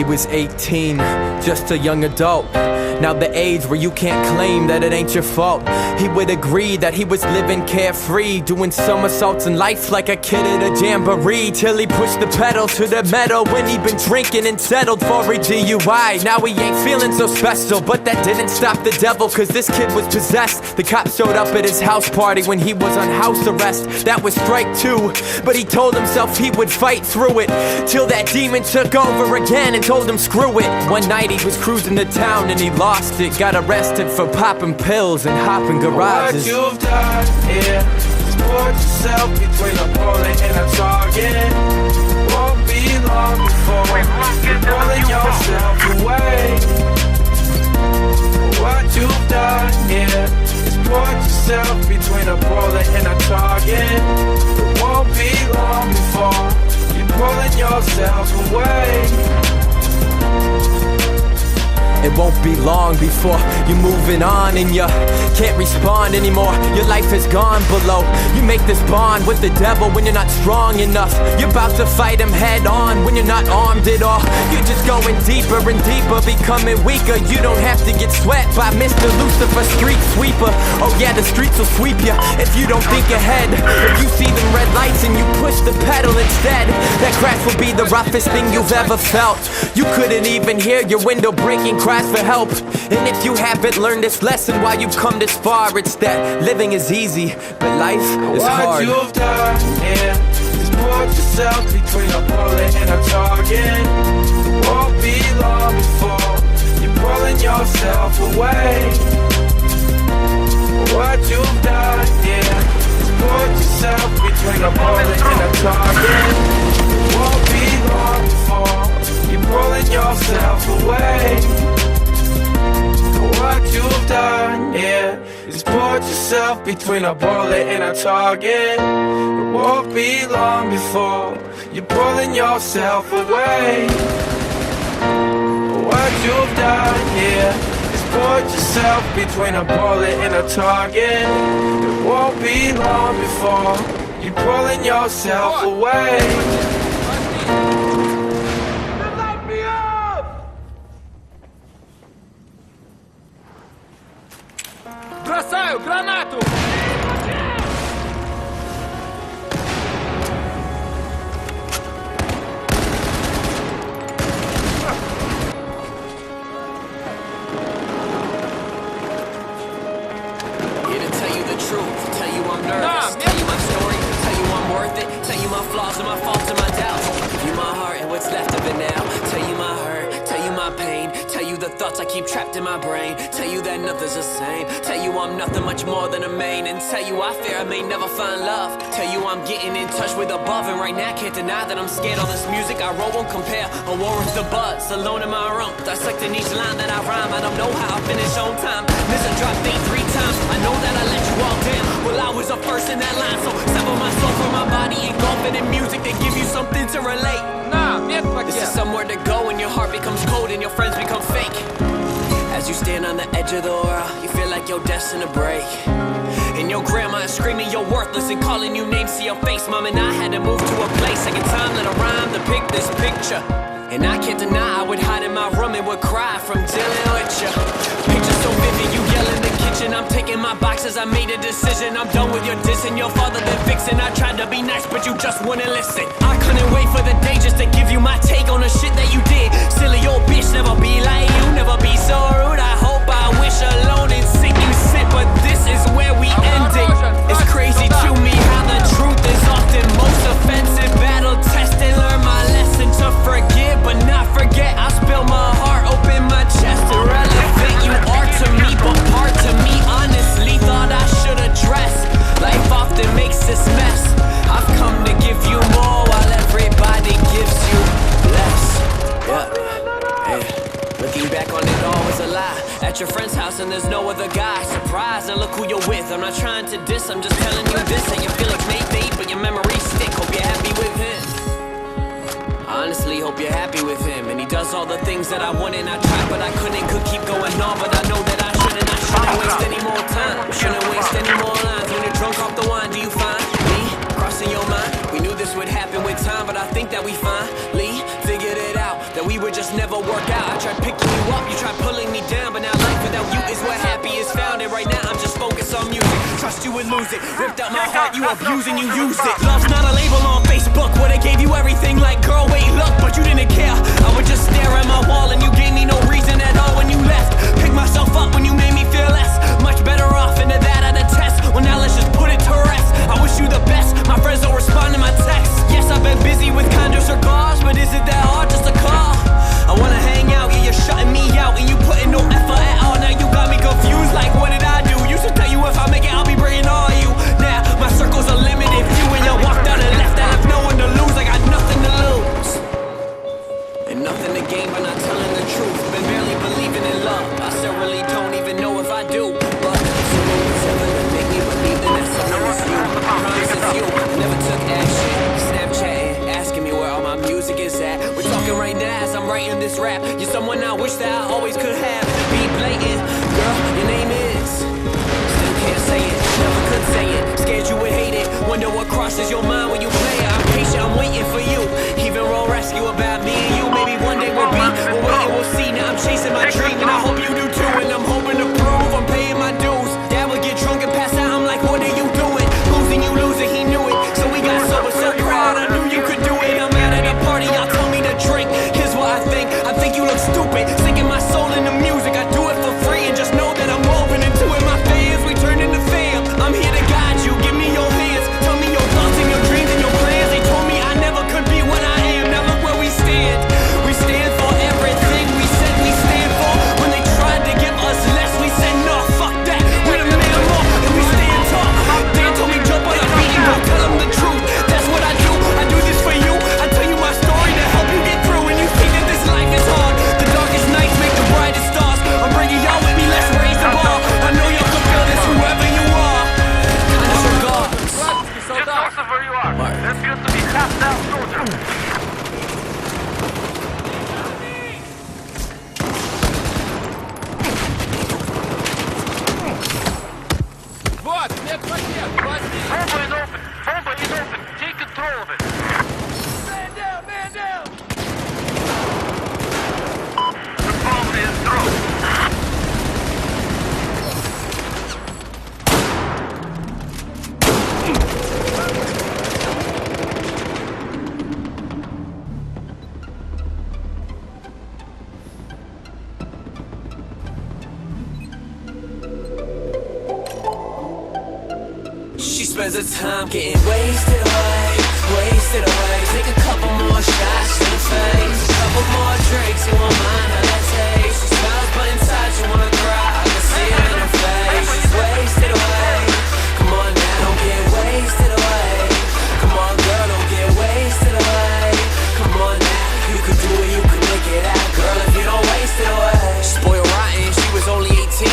He was 18, just a young adult. Now the age where you can't claim that it ain't your fault. He would agree that he was living carefree, doing somersaults in life like a kid at a jamboree, till he pushed the pedal to the metal when he'd been drinking and settled for a DUI. Now he ain't feeling so special, but that didn't stop the devil, cause this kid was possessed. The cops showed up at his house party when he was on house arrest. That was strike two, but he told himself he would fight through it, till that demon took over again and told him screw it. One night he was cruising to town and he lost it, got arrested for popping pills and hopping garages. What you've done here is put yourself between a bullet and a target. Won't be long before you're pulling yourself away. What you've done here is put yourself between a bullet and a target. It won't be long before you're pulling yourself away. It won't be long before you're moving on and you can't respond anymore. Your life is gone below. You make this bond with the devil when you're not strong enough. You're about to fight him head on when you're not armed at all. You're just going deeper and deeper, becoming weaker. You don't have to get swept by Mr. Lucifer, street sweeper. Oh yeah, the streets will sweep you if you don't think ahead. If you see them red lights and you push the pedal instead, that crash will be the roughest thing you've ever felt. You couldn't even hear your window breaking, cry for help. And if you haven't learned this lesson while you've come this far, it's that living is easy, but life is hard. What you've done here is put yourself between a bullet and a target. Won't be long before you're pulling yourself away. What you've done here is put yourself between a bullet and a target. Won't be long before you're pulling yourself away. What you've done here is put yourself between a bullet and a target. It won't be long before you're pulling yourself away. What you've done here is put yourself between a bullet and a target. It won't be long before you're pulling yourself away. Бросаю гранату! Here to tell you the truth, tell you I'm nervous, tell you my story, tell you I'm worth it, tell you my flaws and my faults and my doubts, give you my heart and what's left of it now, tell you my hurt, tell you my pain, tell you the thoughts I keep trapped in my brain, tell you that nothing's the same, tell you I'm nothing much more than a main, and tell you I fear I may never find love, tell you I'm getting in touch with above, and right now can't deny that I'm scared. All this music I wrote won't compare, a war with the buzz, alone in my room, dissecting each line that I rhyme. I don't know how I finish on time, miss a drop beat 3 times, I know that I let you all down, well I was the first in that line, so sever my soul from my body, engulf it in music that give you something to relate. This is somewhere to go when your heart becomes cold and your friends become fake. As you stand on the edge of the world, you feel like you're destined to break. And your grandma is screaming you're worthless and calling you names to your face. Mom and I had to move to a place, second time that I rhyme to pick this picture. And I can't deny I would hide in my room and would cry from dealing with you. Picture so vivid, you yell in the kitchen. I'm taking my boxes, I made a decision. I'm done with your dissing, your father been fixing. I tried to be nice, but you just wouldn't listen. I couldn't wait for the day just to give you my take on the shit that you did. Silly old bitch, never be like you, never be so rude. I hope I wish alone and sick you sit, but this is where we end it. It's crazy to me how the truth is often most offensive. Battle tested, learn my lesson to forgive but not forget. I spill my heart, open my chest. Irrelevant you are to me, but part to me honestly thought I should address. Life often makes this mess. I've come to give you more while everybody gives you less. Looking back on it all was a lie. At your friend's house and there's no other guy. Surprise, and look who you're with. I'm not trying to diss, I'm just telling you this. And your feelings may fade, but your memories stick. Hope you're happy with him. Honestly, hope you're happy with him. And he does all the things that I wanted. I tried, but I couldn't. Could keep going on, but I know that I shouldn't. I shouldn't waste any more time. Shouldn't waste any more lines. When you're drunk off the wine, do you find me crossing your mind? We knew this would happen with time, but I think that we finally figured it out. That we were just never lose it. Ripped out my heart, you abuse and you used it. Love's not a label on Facebook where they gave you everything like, girl, wait, look, but you didn't care. I would just stare at my wall and you gave me no reason at all when you left. Pick myself up when you made me feel less. Much better off into that at a test. Well, now let's just put it to rest. I wish you the best. My friends don't respond to my texts. Yes, I've been busy with Kindest cigars, but is it that hard just to call? I wanna hang out, yeah, you're shutting me out and you putting no effort at all. Now you got me confused, like what did I do? Used to tell you if I make it, I'll be bringing all you. Now my circles are limited. You and you walked out and left. I left no one to lose. I got nothing to lose and nothing to gain by not telling the truth. Been barely believing in love. I still really don't even know if I do. But if someone was ever to make me believe, then that someone was you. I promise it's you. Never took action. Snapchatting, asking me where all my music is at. We're talking right now as I'm writing this rap. You're someone I wish that I always could have. Be blatant, girl, your name is. Still can't say it, never could say it. Scared you would hate it. Wonder what crosses your mind when you play it. I'm patient, I'm waiting for you. Even roll rescue about me and you. Maybe one day we'll be. We'll wait and we'll see. Now I'm chasing my dream and I hope you do too. And I'm hoping to prove I'm paying my dues. Dad would get drunk and pass out. I'm like, what are you doing? Losing, you losing, he knew it. So we got sober, so proud. I knew you could do it. I'm out at a party, y'all told me to drink. Here's what I think you look stupid. Sinking my soul into music. I do it for free and just know that I'm woven into it. My fans, we turn into fam. I'm here to guide you. Give me your hands. Tell me your thoughts and your dreams and your plans. They told me I never could be what I am. Now look where we stand. We stand for everything we said we stand for. When they tried to give us less, we said no, fuck that. We're the man more and we stand tall. Dan told me jump on a beat and go tell them the truth. That's what I do. I do this for you. I tell you my story to help you get through. And you think that this life is hard. The darkest nights make the brightest stars. I'm bringing y'all with me. Let's raise the bar. I know y'all can feel this, whoever you are. Kindest regards. Just also where you are. That's good to be half down soldier. Вот, медпакет, возьми. Bomba is open. Bomba is open. Take control of it. Man down, man down. The bomb is thrown. She spends her time getting wasted away. Take a couple more shots to the face. A couple more drinks, you won't mind how that tastes. She smiles but inside she wanna cry. I can see it in her face. She's wasted away. Come on now, don't get wasted away. Come on girl, don't get wasted away. Come on now, you can do it, you can make it out, girl, if you don't waste it away. Spoiled rotten, she was only 18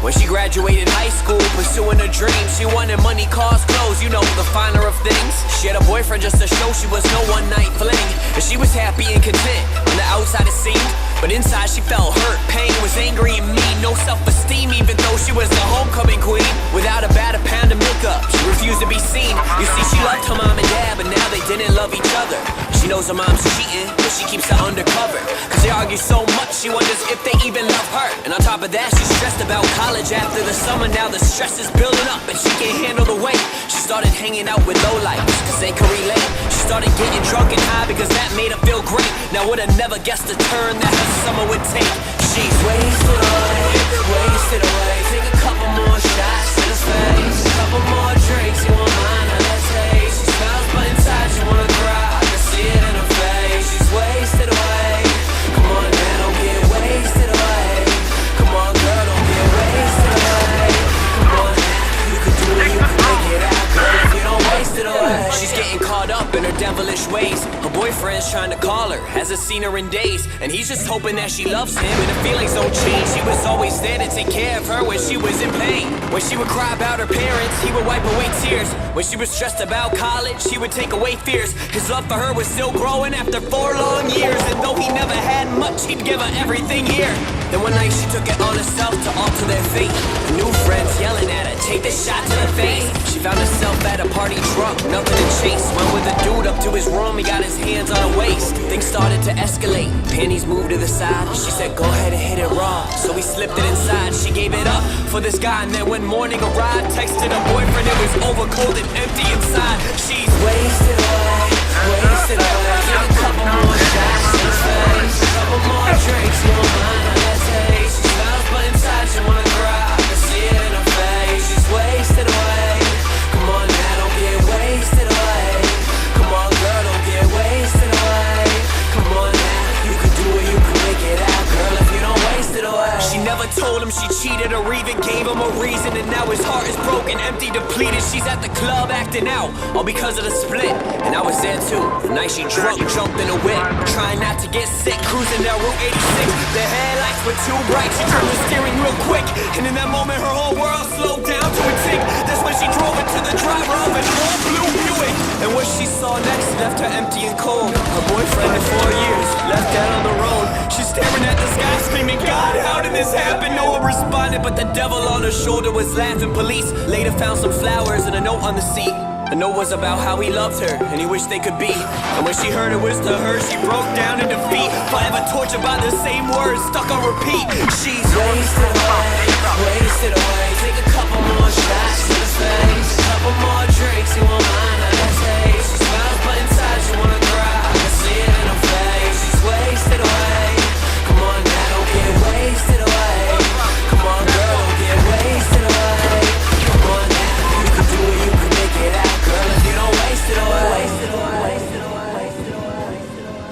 when she graduated high school, pursuing her dreams. She wanted money, cars, clothes, you know, the finer of things. She had a boyfriend just to show she was no one-night fling. And she was happy and content, on the outside it seemed. But inside she felt hurt, pain, was angry and mean. No self-esteem, even though she was the homecoming queen. Without a bat, a pound of makeup, she refused to be seen. You see, she loved her mom and dad, but now they didn't love each other. She knows her mom's cheating, but she keeps her undercover. Cause they argue so much, she wonders if they even love her. And on top of that, she's stressed about college after the summer. Now the stress is building up and she can't handle the weight. She started hanging out with lowlifes, cause they could relate. She started getting drunk and high because that made her feel great. Now would have never guessed the turn that her summer would take. She's wasted away. Take a couple more shots to the face. A couple more drinks, you won't mind how that tastes. She smiles but inside she wanna cry. I can see it in her face. She's wasted away. Come on now, don't get wasted away. Come on girl, don't get wasted away. Come on now, you can do it, you can make it out, girl, if you don't waste it away. She's getting caught up in her devilish ways. Her boyfriend's trying to call her, hasn't seen her in days, and he's just hoping that she loves him and her feelings don't change. He was always there to take care of her when she was in pain. When she would cry about her parents, he would wipe away tears. When she was stressed about college, he would take away fears. His love for her was still growing after 4 long years, and though he never had much, he'd give her everything here. Then one night she took it on herself to alter their fate. Her new friends yelling at her, take this shot to the face. She found herself at a party drunk, nothing to chase. Went with a dude up to his room, he got his hands on her waist. Things started started to escalate. Panties moved to the side. She said, go ahead and hit it raw. So we slipped it inside. She gave it up for this guy. And then when morning arrived, texted her boyfriend. It was over cold and empty inside. She's wasted away, wasted away. Take a couple more shots to the face, a couple more drinks. You won't mind how that tastes. She smiles but inside she wanna cry. I can see it in her face. She's wasted away. Come on now, don't get wasted away. Come on girl, don't get wasted away. Come on now, you can do it, you can make it out, girl, if you don't waste it away. She never told him she cheated or even gave him a reason. And now his heart is broken, empty, depleted. She's at the club acting out, all because of the split. And I was there too, the night she drunk, jumped in a whip. Trying not to get sick, cruising down Route 86. The headlights were too bright, she turned the steering real quick. And in that moment her whole world slowed down to a tick. That's when she drove into the driver of an old blue Buick. And what she saw next left her empty and cold. Her boyfriend in 4 years, left out on the road. She's staring at the sky screaming, God, how did this happen? No one responded, but the devil on her shoulder was laughing. Police later found some flowers and a note on the seat. The note was about how he loved her and he wished they could be. And when she heard it was to her, she broke down in defeat. Forever tortured by the same words stuck on repeat. She's wasted away, wasted away. Take a couple more shots to the face, a couple more drinks. You won't mind how that tastes. She smiles but inside she wanna cry. I can see it in her face. She's wasted away. Come on now, don't get wasted away. Come on girl, don't get wasted away. Come on now, you can do it, you can make it out, girl, if you don't waste it away. Waste it away, waste it away, waste it away, waste it away.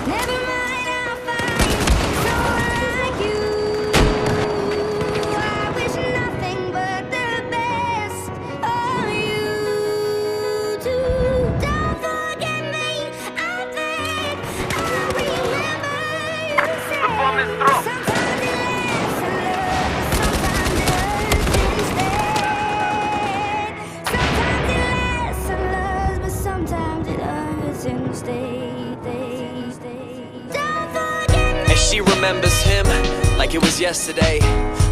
Never mind, I'll find someone like you. I wish nothing but the best of you too. Don't forget me, I think I remember you said sometimes it lasts and loves, but sometimes it hurts instead. And she remembers him like it was yesterday.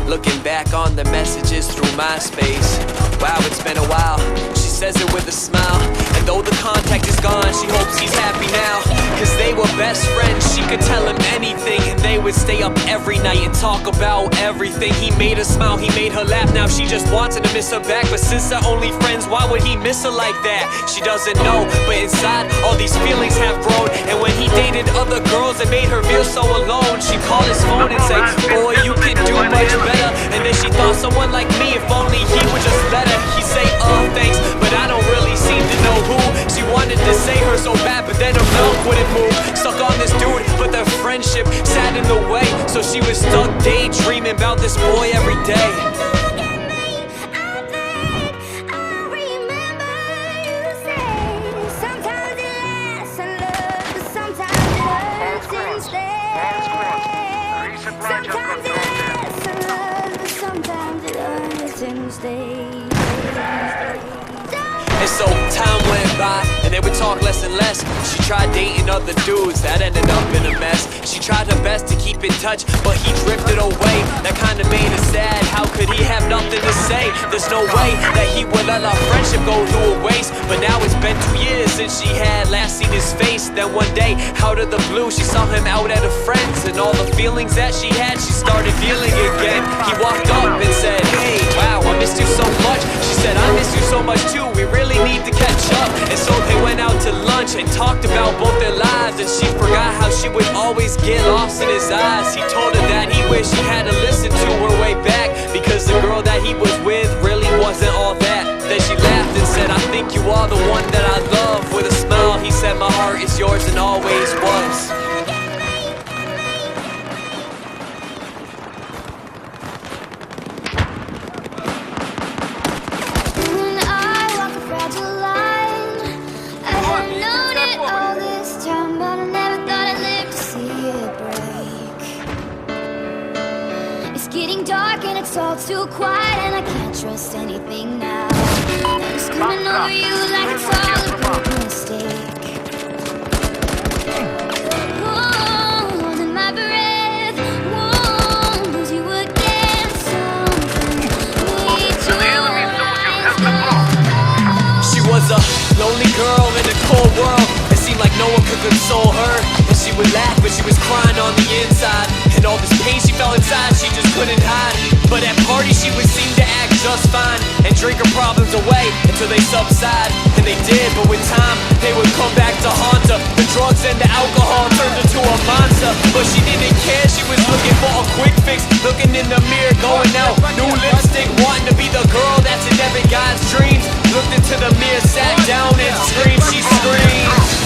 Looking back on the messages through MySpace. Wow, it's been a while. She says it with a smile. And though the contact is gone, she hopes he's happy now. Cause they were best friends, she could tell him anything. And they would stay up every night and talk about everything. He made her smile, he made her laugh. Now she just wants him to miss her back. But since they're only friends, why would he miss her like that? She doesn't know, but inside all these feelings have grown. And when he dated other girls, it made her feel so alone. She'd call his phone and say, boy, you can do much better. And then she thought someone like me, if only he would just let her. He'd say, oh thanks, but I don't really seem to know who. She wanted to say her so bad, but then her mouth wouldn't move. Stuck on this dude, but their friendship sat in the way. So she was stuck daydreaming about this boy every day. And so time went by, and they would talk less and less. She tried dating other dudes, that ended up in a mess. She tried her best to keep in touch, but he drifted away. That kinda made her sad, how could he have nothing to say? There's no way that he would let our friendship go to a waste. But now it's been 2 years since she had last seen his face. Then one day, out of the blue, she saw him out at a friend's. And all the feelings that she had, she started feeling again. He walked up and said, hey, wow, I missed you so much. She said, I miss you so much too, we really need to catch up. And so they went out to lunch and talked about both their lives. And she forgot how she would always get lost in his eyes. He told her that he wished he had to listen to her way back, because the girl that he was with really wasn't all that. Then she laughed and said, I think you are the one that I love. With a smile, he said, my heart is yours and always was. It's getting dark and it's all too quiet, and I can't trust almost anything now. I'm screaming over you like it's all a big mistake. Holding my breath, won't lose you again. Something made your eyes go. She was a lonely girl in a cold world. It seemed like no one could console her. And she would laugh, but she was crying on the inside. And all this pain she felt inside, she just couldn't hide. But at parties she would seem to act just fine and drink her problems away until they subside. And they did, but with time they would come back to haunt her. The drugs and the alcohol turned her to a monster. But she didn't care, she was looking for a quick fix. Looking in the mirror, going out, new lipstick, wanting to be the girl that's in every guy's dreams. Looked into the mirror, sat down and screamed, she screamed.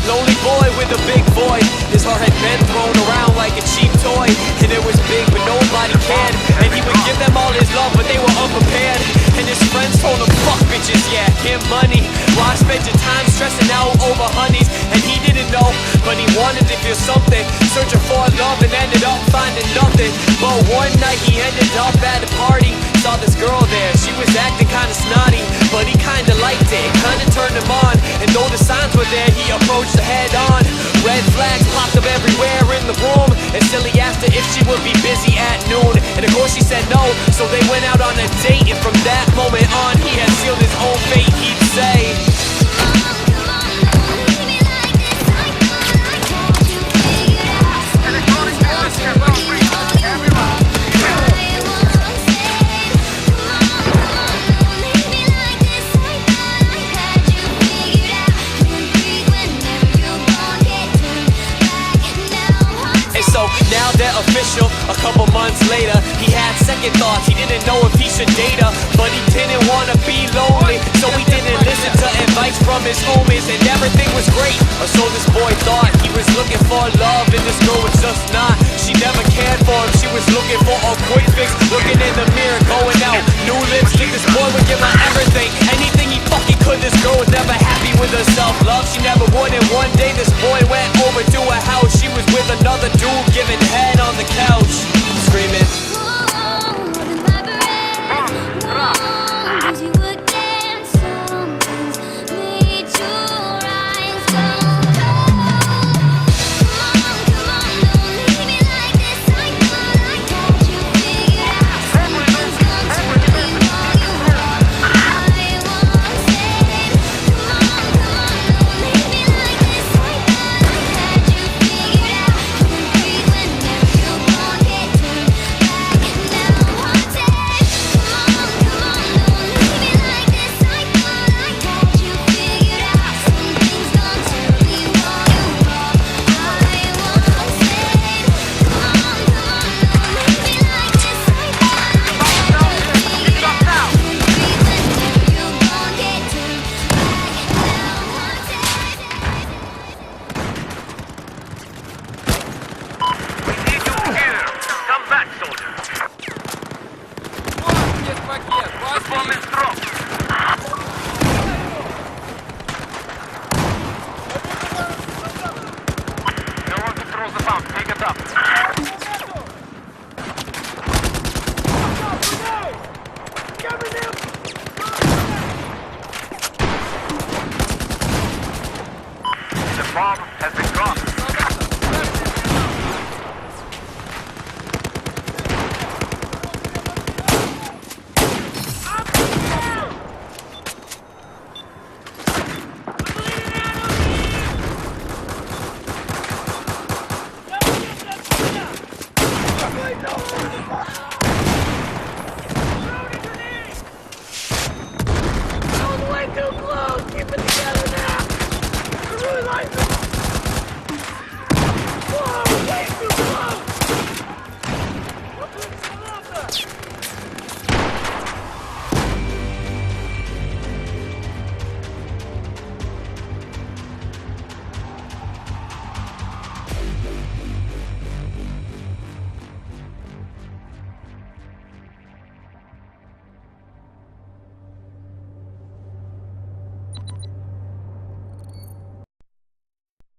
Lonely boy with a big void. His heart had been thrown around like a cheap toy. And it was big but nobody cared. And he would give them all his love but they were unprepared. And his friends told him, fuck bitches, yeah, get money. Why spend your time stressing out over honeys? And he didn't know, but he wanted to feel something. Searching for love and ended up finding nothing. But one night he ended up at a party. Saw this girl there, she was acting kinda snotty. But he kinda liked it, kinda turned him on. And though the signs were there, he approached her head on. Red flags popped up everywhere in the room. And Silly asked her if she would be busy at noon. And of course she said no, so they went out on a date. And from that moment on, he had sealed his own fate, he'd say. Now they're official, a couple months later. He had second thoughts, he didn't know if he should date her. But he didn't wanna be lonely, so he didn't listen to advice from his homies. And everything was great, or so this boy thought. He was looking for love and this girl was just not. She never cared for him, she was looking for a quick fix. Looking in the mirror, going out, new lipstick. This boy would give her everything, anything he fucking could. This girl was never happy with her self-love, she never would. And one day this boy went over to her house. She was with another dude giving head on the couch, screaming. Take it up.